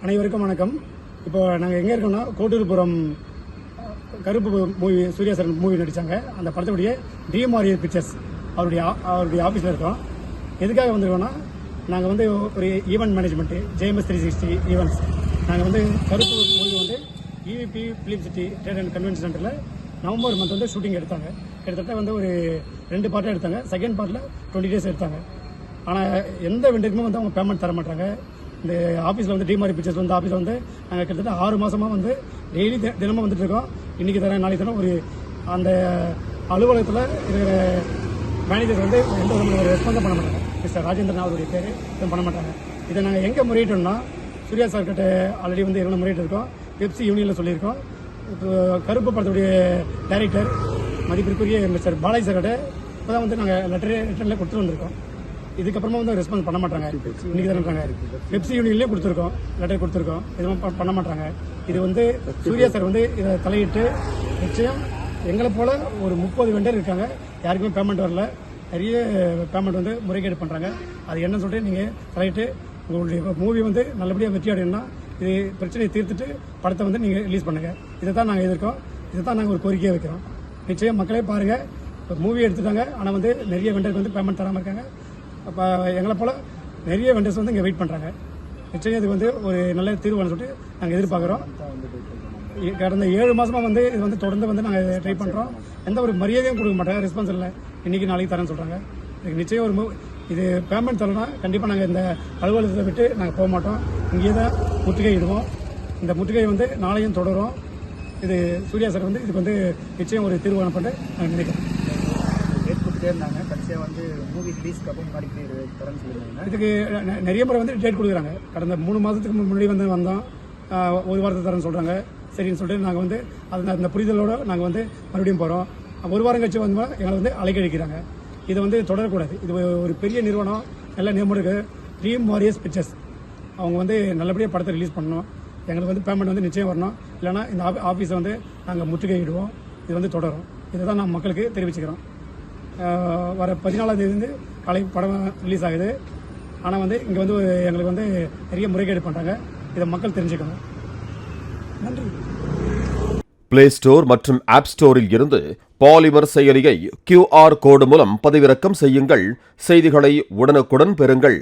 அனைவருக்கும் வணக்கம். இப்போ நாங்கள் எங்கே இருக்கோம்னா கோட்டூர்புரம் கருப்பு மூவி சூர்யா சார் மூவி நடித்தாங்க. அந்த படத்துடைய டிஎம்ஆர்ஏ பிக்சர்ஸ் அவருடைய ஆஃபீஸில் இருக்கோம். எதுக்காக வந்திருக்கோம்னா, நாங்கள் வந்து ஒரு ஈவெண்ட் மேனேஜ்மெண்ட்டு JMS 360 ஈவெண்ட்ஸ். நாங்கள் வந்து கருப்பு மூவி வந்து EVP film city trade and convention சென்டரில் நவம்பர் மந்த் வந்து ஷூட்டிங் எடுத்தாங்க. கிட்டத்தட்ட வந்து ஒரு 2 பார்ட்டாக எடுத்தாங்க. செகண்ட் பார்ட்டில் 20 days எடுத்தாங்க. ஆனால் எந்த வெண்டருக்குமே வந்து அவங்க பேமெண்ட் தர மாட்டாங்க. இந்த ஆஃபீஸில் வந்து டிஎம்ஆர்ஏ பிக்சர்ஸ் வந்து ஆஃபீஸில் வந்து நாங்கள் கிட்டத்தட்ட 6 மாதமாக வந்து டெய்லி தினமும் வந்துட்டு இருக்கோம். இன்றைக்கி தரேன் நாளைக்கு தரேன். ஒரு அந்த அலுவலகத்தில் இருக்கிற மேனேஜர் வந்து எந்த ஒரு ரெஸ்பான்ஸும் பண்ண மாட்டாங்க. மிஸ்டர் ராஜேந்திரன் அவருடைய பேர் எதுவும் பண்ண மாட்டாங்க. இதை நாங்கள் எங்கே முறையிட்டோம்னா, சூர்யா சார் கிட்ட ஆல்ரெடி வந்து எவ்வளோ முறையிட்டு இருக்கோம். பெப்சி யூனியனில் சொல்லியிருக்கோம். கருப்பு படத்துடைய டைரக்டர் மதிப்பிற்குரிய மிஸ்டர் பாலாஜி சார் கிட்ட இப்போ தான் வந்து நாங்கள் ரிட்டனில் கொடுத்துட்டு வந்திருக்கோம். இதுக்கப்புறமா வந்து ரெஸ்பான்ஸ் பண்ண மாட்டாங்க. இன்னைக்கு தானே பெப்சி யூனியன்லேயே கொடுத்துருக்கோம், லெட்டர் கொடுத்துருக்கோம். எதுவும் பண்ண மாட்டாங்க. இது வந்து சூர்யா சார் வந்து இதை தலையிட்டு நிச்சயம் எங்களை போல் ஒரு 30 வெண்டர் இருக்காங்க. யாருக்குமே பேமெண்ட் வரல. நிறைய பேமெண்ட் வந்து முறைகேடு பண்ணுறாங்க. அது என்னன்னு சொல்லிட்டு நீங்கள் தலையிட்டு உங்களுடைய மூவி வந்து நல்லபடியாக வெற்றி அடையணும்னா இது பிரச்சனையை தீர்த்துட்டு படத்தை வந்து நீங்கள் ரிலீஸ் பண்ணுங்கள். இதை தான் நாங்கள் எதிர்க்கோம். இதை தான் நாங்கள் ஒரு கோரிக்கையாக வைக்கிறோம். நிச்சயம் மக்களே பாருங்கள். இப்போ மூவி எடுத்துட்டாங்க, ஆனால் வந்து நிறைய வெண்டருக்கு வந்து பேமெண்ட் தராமல் இருக்காங்க. அப்போ எங்களை போல் நிறைய வெண்டர்ஸ் வந்து இங்கே வெயிட் பண்ணுறாங்க. நிச்சயம் இது வந்து ஒரு நல்ல தீர்வுன்னு சொல்லிட்டு நாங்கள் எதிர்பார்க்குறோம். கடந்த 7 மாதமாக வந்து இது வந்து தொடர்ந்து வந்து நாங்கள் ட்ரை பண்ணுறோம். எந்த ஒரு மரியாதையும் கொடுக்க மாட்டாங்க. ரெஸ்பான்ஸ் இல்லை. இன்றைக்கி நாளைக்கு தரேன்னு சொல்கிறாங்க. இதுக்கு நிச்சயம் ஒரு இது பேமெண்ட் தரணும்னா கண்டிப்பாக நாங்கள் இந்த அலுவலகத்தை விட்டு நாங்கள் போக மாட்டோம். இங்கேயே தான் முற்றுகை இடுவோம். இந்த முற்றுகை வந்து நாளையும் தொடரும். இது சூர்யா சார் வந்து இதுக்கு வந்து நிச்சயம் ஒரு தீர்வு அனுப்பிட்டு நாங்கள் நினைக்கிறோம். இருந்தாங்க கடைசியாக வந்து மூவி ரிலீஸ்க்கு அப்புறம் முன்னாடி தரேன்னு சொல்லியிருந்தாங்க. இதுக்கு நிறைய முறை வந்து டேட் கொடுக்குறாங்க. கடந்த 3 மாதத்துக்கு முன்னாடி வந்து வந்தோம். ஒரு வாரத்தை தரேன்னு சொல்கிறாங்க. சரின்னு சொல்லிட்டு நாங்கள் வந்து அந்த புரிதலோடு நாங்கள் வந்து மறுபடியும் போகிறோம். 1 வாரம் கழிச்சு வந்து எங்களை வந்து அலைக்கழிக்கிறாங்க. இதை வந்து தொடரக்கூடாது. இது ஒரு பெரிய நிறுவனம், நல்ல நேம் இருக்கு, டிஎம்ஆர்ஏ பிக்சர்ஸ். அவங்க வந்து நல்லபடியாக படத்தை ரிலீஸ் பண்ணணும். எங்களுக்கு வந்து பேமெண்ட் வந்து நிச்சயம் வரணும். இல்லைனா இந்த ஆஃபீஸை வந்து நாங்கள் முற்றுகையிடுவோம். இது வந்து தொடரும். இதை தான் நான் மக்களுக்கு தெரிவிச்சுக்கிறோம். வர 14ஆம் தேதி வந்து காலை படம் ரிலீஸ் ஆகுது. ஆனால் வந்து இங்கே வந்து எங்களுக்கு வந்து நிறைய முறைகேடு பண்ணுறாங்க. இதை மக்கள் தெரிஞ்சுக்கணும். நன்றி. பிளே ஸ்டோர் மற்றும் ஆப் ஸ்டோரில் இருந்து பாலிமர் செயலியை QR கோடு மூலம் பதிவிறக்கம் செய்யுங்கள். செய்திகளை உடனுக்குடன் பெறுங்கள்.